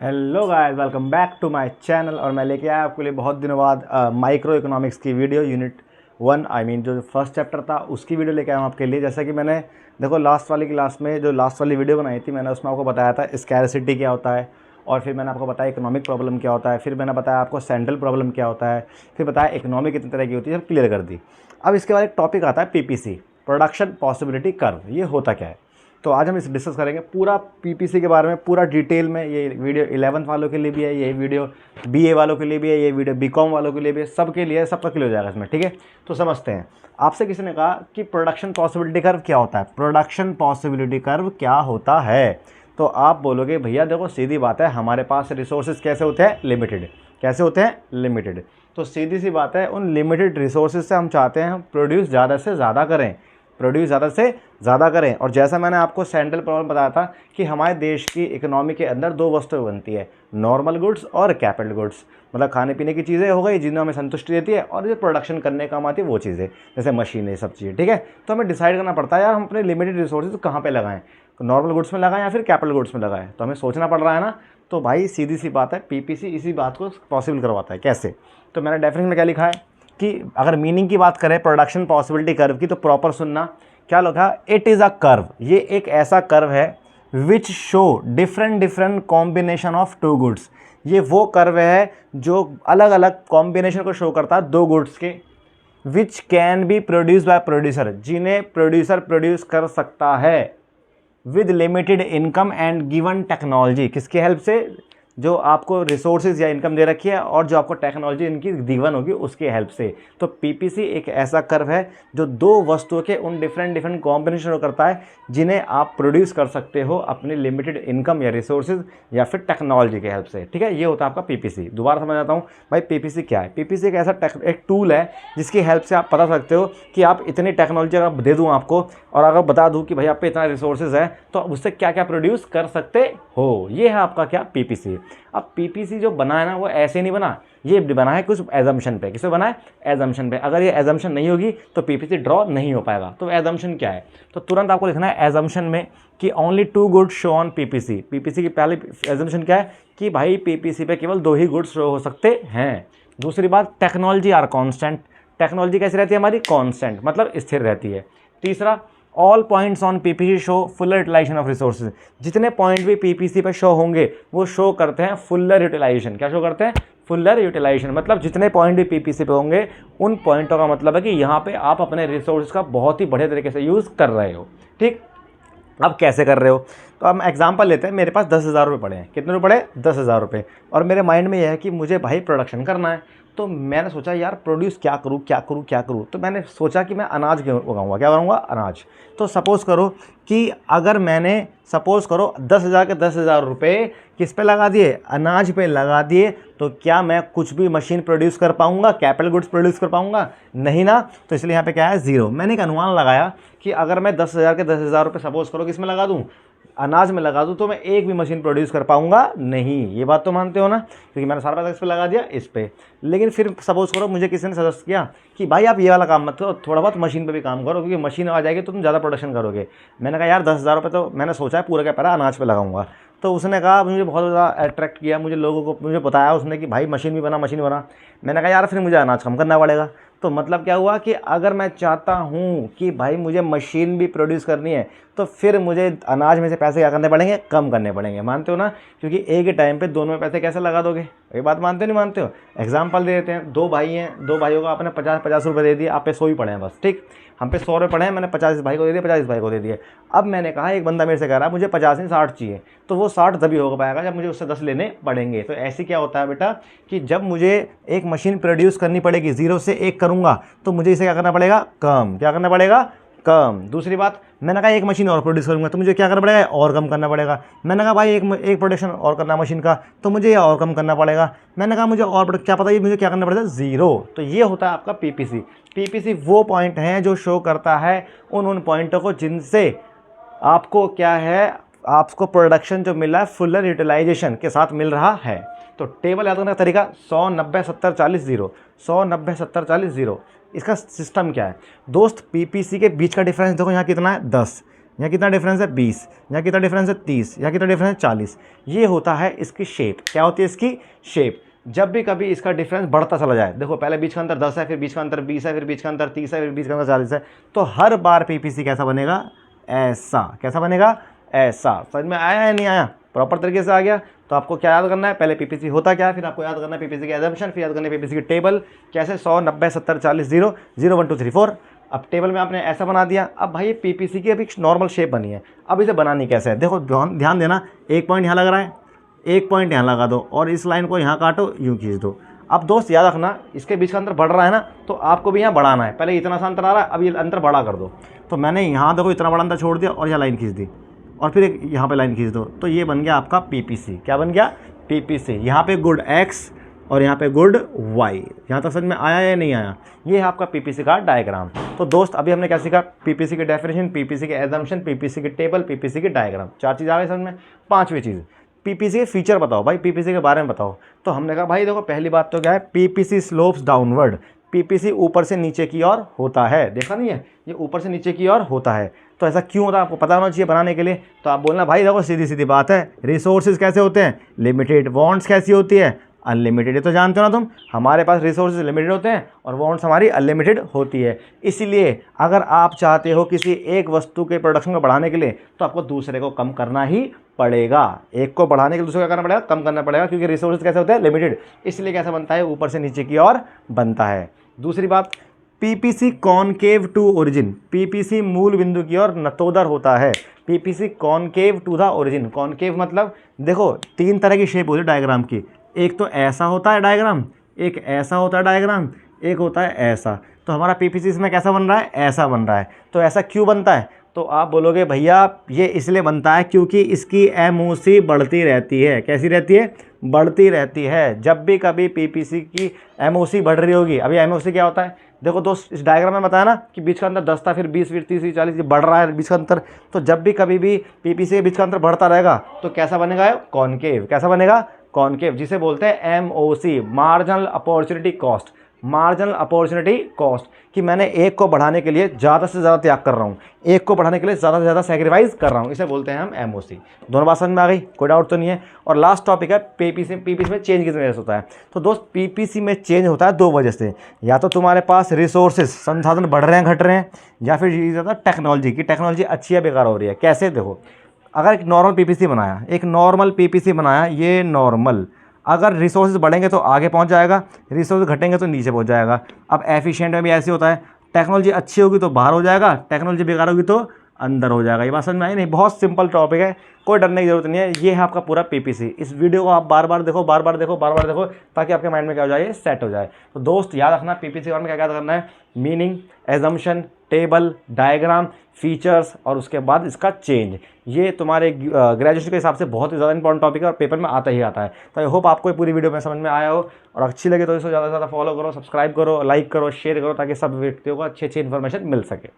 Hello guys, welcome back to my channel. और मैं लेके आया आपके लिए बहुत दिनों बाद माइक्रो इकोनॉमिक्स की वीडियो यूनिट 1 जो फर्स्ट चैप्टर था उसकी वीडियो लेके आया हूँ आपके लिए। जैसा कि मैंने देखो लास्ट वाली क्लास में जो लास्ट वाली वीडियो बनाई थी, मैंने उसमें आपको बताया था स्कैरसिटी क्या होता है, और फिर मैंने आपको बताया इकोनॉमिक प्रॉब्लम क्या होता है, फिर मैंने बताया आपको सेंट्रल प्रॉब्लम क्या होता है, फिर बताया इकोनॉमिक कितनी तरह की होती है, सब क्लियर कर दी। अब इसके बाद एक टॉपिक आता है पीपीसी, प्रोडक्शन पॉसिबिलिटी कर्व। ये होता क्या है, तो आज हम इस डिस्कस करेंगे पूरा पीपीसी के बारे में पूरा डिटेल में। ये वीडियो 11th वालों के लिए भी है, ये वीडियो बीए वालों के लिए भी है, ये वीडियो बीकॉम वालों के लिए भी है, सबके लिए, सबका क्लियर हो जाएगा इसमें। ठीक है, तो समझते हैं। आपसे किसी ने कहा कि प्रोडक्शन पॉसिबिलिटी कर्व क्या होता है, प्रोडक्शन पॉसिबिलिटी कर्व क्या होता है, तो आप बोलोगे भैया देखो सीधी बात है, हमारे पास रिसोर्सेज कैसे होते हैं, लिमिटेड। कैसे होते हैं, लिमिटेड। तो सीधी सी बात है, उन लिमिटेड रिसोर्सेज से हम चाहते हैं हम प्रोड्यूस ज़्यादा से ज़्यादा करें, प्रोड्यूस ज़्यादा से ज़्यादा करें। और जैसा मैंने आपको सेंट्रल प्रॉब्लम बताया था कि हमारे देश की इकोनॉमी के अंदर दो वस्तुएं बनती है, नॉर्मल गुड्स और कैपिटल गुड्स। मतलब खाने पीने की चीज़ें हो गई जिन्हें हमें संतुष्टि देती है, और जो प्रोडक्शन करने काम आती है वो चीज़ें जैसे मशीनें, सब चीज़ें। ठीक है, तो हमें डिसाइड करना पड़ता है यार हम अपने लिमिटेड रिसोर्सेज कहाँ पर लगाएं, नॉर्मल गुड्स में लगाएं या फिर कैपिटल गुड्स में लगाएं, तो हमें सोचना पड़ रहा है ना। तो भाई सीधी सी बात है, पीपीसी इसी बात को पॉसिबल करवाता है। कैसे, तो मैंने डेफिनेशन में क्या लिखा है कि अगर मीनिंग की बात करें प्रोडक्शन पॉसिबिलिटी कर्व की, तो प्रॉपर सुनना। क्या लिखा, इट इज़ अ कर्व, ये एक ऐसा कर्व है which show different combination of two goods. ये वो कर्व है जो अलग अलग कॉम्बिनेशन को शो करता है दो गुड्स के, which can be produce by producer, जिन्हें प्रोड्यूसर प्रोड्यूस कर सकता है with limited income and given technology. किसके हेल्प से, जो आपको रिसोर्सेज या इनकम दे रखी है और जो आपको टेक्नोलॉजी इनकी गिवन होगी उसके हेल्प से। तो पीपीसी एक ऐसा कर्व है जो दो वस्तुओं के उन डिफरेंट कॉम्बिनेशन करता है जिन्हें आप प्रोड्यूस कर सकते हो अपनी लिमिटेड इनकम या रिसोर्सेज या फिर टेक्नोलॉजी के हेल्प से। ठीक है, ये होता है आपका पीपीसी। दोबारा समझ आता हूँ भाई, पीपीसी क्या है। पीपीसी एक ऐसा एक टूल है जिसकी हेल्प से आप पता सकते हो कि आप इतनी टेक्नोलॉजी अगर दे दूँ आपको और अगर बता दूँ कि भाई आप पे इतना रिसोर्सेज है तो उससे क्या क्या प्रोड्यूस कर सकते हो, ये है आपका क्या, पीपीसी। अब पीपीसी जो बना है ना वो ऐसे नहीं बना, ये बना है कुछ एजम्पशन पे। किससे बना है, एजम्पशन पे। अगर ये एजम्पशन नहीं होगी तो पीपीसी ड्रॉ नहीं हो पाएगा। तो एजम्पशन क्या है, तो तुरंत आपको लिखना है एजम्पशन में कि only two goods show on PPC. PPC की पहली एजम्पशन क्या है कि भाई पीपीसी पे केवल दो ही गुड्स शो हो सकते हैं। दूसरी बात, टेक्नोलॉजी आर कॉन्स्टेंट। टेक्नोलॉजी कैसी रहती है हमारी, कॉन्स्टेंट, मतलब स्थिर रहती है। तीसरा, all points on PPC show fuller utilisation of resources. जितने पॉइंट भी पीपीसी पे शो होंगे वो शो करते हैं फुलर यूटिलाइजेशन। क्या शो करते हैं, फुलर यूटिलाइजेशन। मतलब जितने पॉइंट भी पीपीसी पे होंगे उन पॉइंटों का मतलब है कि यहाँ पे आप अपने रिसोर्स का बहुत ही बढ़िया तरीके से यूज़ कर रहे हो। ठीक, अब कैसे कर रहे हो, तो हम एग्जांपल लेते हैं। मेरे पास 10,000 रुपये पड़े हैं। कितने रुपये पड़े, 10,000 रुपये। और मेरे माइंड में यह है कि मुझे भाई प्रोडक्शन करना है। तो मैंने सोचा यार प्रोड्यूस क्या करूँ क्या करूँ क्या करूँ, तो मैंने सोचा कि मैं अनाज उगाऊंगा। क्या उगाऊंगा, अनाज। तो सपोज़ करो कि अगर मैंने सपोज़ करो 10,000 के 10,000 रुपये किस पे लगा दिए, अनाज पे लगा दिए, तो क्या मैं कुछ भी मशीन प्रोड्यूस कर पाऊँगा, कैपिटल गुड्स प्रोड्यूस कर पाऊँगा, नहीं ना। तो इसलिए यहाँ पे क्या है, ज़ीरो। मैंने एक अनुमान लगाया कि अगर मैं 10,000 के 10,000 रुपये सपोज़ करो किस में लगा दूँ, अनाज में लगा दूँ, तो मैं एक भी मशीन प्रोड्यूस कर पाऊंगा नहीं। ये बात तो मानते हो ना, क्योंकि मैंने सारा पैसा इस पे लगा दिया, इस पे। लेकिन फिर सपोज करो मुझे किसी ने सजेस्ट किया कि भाई आप ये वाला काम मत करो, थोड़ा बहुत मशीन पे भी काम करो, क्योंकि मशीन आ जाएगी तो तुम ज़्यादा प्रोडक्शन करोगे। मैंने कहा यार 10,000 रुपये तो मैंने सोचा है पूरा क्या पैसा अनाज पे लगाऊंगा। तो उसने कहा, मुझे बहुत ज़्यादा अट्रैक्ट किया, मुझे लोगों को मुझे बताया उसने कि भाई मशीन भी बना, मशीन बना। मैंने कहा यार फिर मुझे अनाज कम करना पड़ेगा। तो मतलब क्या हुआ कि अगर मैं चाहता हूँ कि भाई मुझे मशीन भी प्रोड्यूस करनी है तो फिर मुझे अनाज में से पैसे क्या करने पड़ेंगे, कम करने पड़ेंगे। मानते हो ना, क्योंकि एक ही टाइम पे दोनों में पैसे कैसे लगा दोगे, ये बात मानते हो नहीं मानते हो। एग्जांपल दे देते हैं, दो भाई हैं, दो भाइयों को आपने 50-50 रुपये दे दिए, आप पे 100 ही पड़े हैं बस। ठीक, हम पे 100 रुपये पड़े हैं, मैंने 50 इस भाई को दे दिए, 50 इस भाई को दे दिए। अब मैंने कहा, एक बंदा मेरे से कह रहा है मुझे 50 नहीं 60 चाहिए, तो वो 60 तभी हो पाएगा जब मुझे उससे 10 लेने पड़ेंगे। तो ऐसे क्या होता है बेटा कि जब मुझे एक मशीन प्रोड्यूस करनी पड़ेगी, 0 से 1 करूँगा, तो मुझे इसे क्या करना पड़ेगा, कम। क्या करना पड़ेगा, कम। दूसरी बात, मैंने कहा एक मशीन और प्रोड्यूस करूँगा तो मुझे क्या करना पड़ेगा, और कम करना पड़ेगा। मैंने कहा भाई एक प्रोडक्शन और करना मशीन का, तो मुझे ये और कम करना पड़ेगा। मैंने कहा मुझे और क्या पता, ये मुझे क्या करना पड़ेगा, 0। तो ये होता है आपका पीपीसी। पीपीसी वो पॉइंट हैं जो शो करता है उन पॉइंटों को जिनसे आपको क्या है, आपको प्रोडक्शन जो मिला है फुलर यूटिलाइजेशन के साथ मिल रहा है। तो टेबल याद करने का तरीका 100 90 70 40 0, 100 90 70 40 0। इसका सिस्टम क्या है दोस्त, पीपीसी के बीच का डिफरेंस देखो यहाँ कितना है, 10। यहाँ कितना डिफरेंस है 20, यहाँ कितना डिफरेंस है 30, यहाँ कितना डिफरेंस है 40। ये होता है इसकी शेप। क्या होती है इसकी शेप? जब भी कभी इसका डिफरेंस बढ़ता चला जाए, देखो पहले बीच का अंतर 10 है, फिर बीच का अंतर 20 है, फिर बीच का अंतर 30 है, फिर बीच का अंतर 40 है, तो हर बार पीपीसी कैसा बनेगा? ऐसा। कैसा बनेगा? ऐसा। समझ में आया या नहीं आया? प्रॉपर तरीके से आ गया? तो आपको क्या याद करना है? पहले पीपीसी होता क्या है, फिर आपको याद करना है पीपीसी की एजम्पशन, फिर याद करना है पीपीसी की टेबल। कैसे? 100, 90, 70, 40, 0, 0, 1, 2, 3, 4। अब टेबल में आपने ऐसा बना दिया। अब भाई पीपीसी की अभी नॉर्मल शेप बनी है, अब इसे बनानी कैसे है? देखो ध्यान देना, एक पॉइंट यहाँ लग रहा है, एक पॉइंट यहाँ लगा दो और इस लाइन को यहाँ काटो, यूँ खींच दो। अब दोस्त याद रखना, इसके बीच का अंतर बढ़ रहा है ना, तो आपको भी यहाँ बढ़ाना है। पहले इतना सा अंतर आ रहा है, अब ये अंतर बड़ा कर दो। तो मैंने यहाँ देखो इतना बड़ा अंतर छोड़ दिया और यहाँ लाइन खींच दी और फिर एक यहाँ पे लाइन खींच दो, तो ये बन गया आपका पीपीसी। क्या बन गया? पीपीसी। यहाँ पे गुड एक्स और यहाँ पे गुड वाई। यहाँ तक समझ में आया या नहीं आया? ये है आपका पीपीसी का डायग्राम। तो दोस्त अभी हमने क्या सीखा? पीपीसी की डेफिनेशन, पीपीसी के एजम्पशन, पीपीसी की टेबल, पीपीसी की डायग्राम। 4 चीज़ आ गई समझ में। 5वीं चीज़, पीपीसी के फीचर बताओ भाई, पीपीसी के बारे में बताओ। तो हमने कहा भाई देखो पहली बात तो क्या है, पीपीसी स्लोप्स डाउनवर्ड। पीपीसी ऊपर से नीचे की ओर होता है। देखा नहीं है? ये ऊपर से नीचे की ओर होता है। तो ऐसा क्यों होता है आपको पता होना चाहिए बनाने के लिए। तो आप बोलना भाई देखो सीधी सीधी बात है, रिसोर्सेज कैसे होते हैं? लिमिटेड। वांट्स कैसी होती है? अनलिमिटेड। ये तो जानते हो ना तुम, हमारे पास रिसोर्सेज लिमिटेड होते हैं और वांट्स हमारी अनलिमिटेड होती है। इसलिए अगर आप चाहते हो किसी एक वस्तु के प्रोडक्शन को बढ़ाने के लिए, तो आपको दूसरे को कम करना ही पड़ेगा। एक को बढ़ाने के लिए दूसरे को क्या करना पड़ेगा? कम करना पड़ेगा, क्योंकि रिसोर्सेज कैसे होते हैं? लिमिटेड। इसलिए कैसा बनता है? ऊपर से नीचे की ओर बनता है। दूसरी बात, PPC concave to origin. PPC मूल बिंदु की ओर नतोदर होता है। PPC concave to the origin. Concave मतलब देखो 3 तरह की शेप होती है डायग्राम की। एक तो ऐसा होता है डायग्राम, एक ऐसा होता है डायग्राम, एक होता है ऐसा। तो हमारा पीपीसी इसमें कैसा बन रहा है? ऐसा बन रहा है। तो ऐसा क्यों बनता है? तो आप बोलोगे भैया ये इसलिए बनता है क्योंकि इसकी एमओसी बढ़ती रहती है। कैसी रहती है? बढ़ती रहती है। जब भी कभी पीपीसी की एमओसी बढ़ रही होगी, अभी एमओसी क्या होता है? देखो दोस्त, इस डायग्राम में बताया ना कि बीच का अंतर 10 था, फिर 20, फिर 30, फिर 40, बढ़ रहा है बीच का अंतर। तो जब भी कभी भी पीपीसी के बीच का अंतर बढ़ता रहेगा, तो कैसा बनेगा? कॉनकेव। कैसा बनेगा? कॉनकेव, जिसे बोलते हैं MOC, marginal opportunity cost. Marginal opportunity cost, कि मैंने एक को बढ़ाने के लिए ज़्यादा से ज़्यादा त्याग कर रहा हूँ, एक को बढ़ाने के लिए ज़्यादा से ज़्यादा सेक्रीफाइस कर रहा हूँ, इसे बोलते हैं हम एमओसी। दोनों बात समझ में आ गई? कोई डाउट तो नहीं है? और लास्ट टॉपिक है पीपीसी। पीपीसी में चेंज किस वजह से होता है? तो दोस्त पीपीसी में चेंज होता है 2 वजह से। या तो तुम्हारे पास रिसोर्सेज, संसाधन बढ़ रहे हैं, घट रहे हैं, या फिर ये ज़्यादा टेक्नोलॉजी की, टेक्नोलॉजी अच्छी है बेकार हो रही है। कैसे? देखो, अगर एक नॉर्मल पीपीसी बनाया, एक नॉर्मल पीपीसी बनाया, ये नॉर्मल, अगर रिसोर्सेज बढ़ेंगे तो आगे पहुंच जाएगा, रिसोर्स घटेंगे तो नीचे पहुंच जाएगा। अब एफिशिएंट में भी ऐसे होता है, टेक्नोलॉजी अच्छी होगी तो बाहर हो जाएगा, टेक्नोलॉजी बेकार होगी तो अंदर हो जाएगा। ये बात समझ में आई नहीं? बहुत सिंपल टॉपिक है, कोई डरने की जरूरत नहीं है। ये है आपका पूरा पीपीसी। इस वीडियो को आप बार बार देखो, बार बार देखो, बार बार देखो, ताकि आपके माइंड में क्या हो जाए? सेट हो जाए। तो दोस्त याद रखना, पीपीसी में क्या क्या करना है? Meaning, assumption, table, diagram, features और उसके बाद इसका चेंज। ये तुम्हारे ग्रेजुएशन के हिसाब से बहुत ही ज़्यादा इंपॉर्टेंट टॉपिक है और पेपर में आता ही आता है। तो आई होप आपको ये पूरी वीडियो में समझ में आया हो, और अच्छी लगे तो इसको ज़्यादा से ज़्यादा फॉलो करो, सब्सक्राइब करो, लाइक करो, शेयर करो, ताकि सब व्यक्तियों को अच्छी अच्छी इन्फॉर्मेशन मिल सके।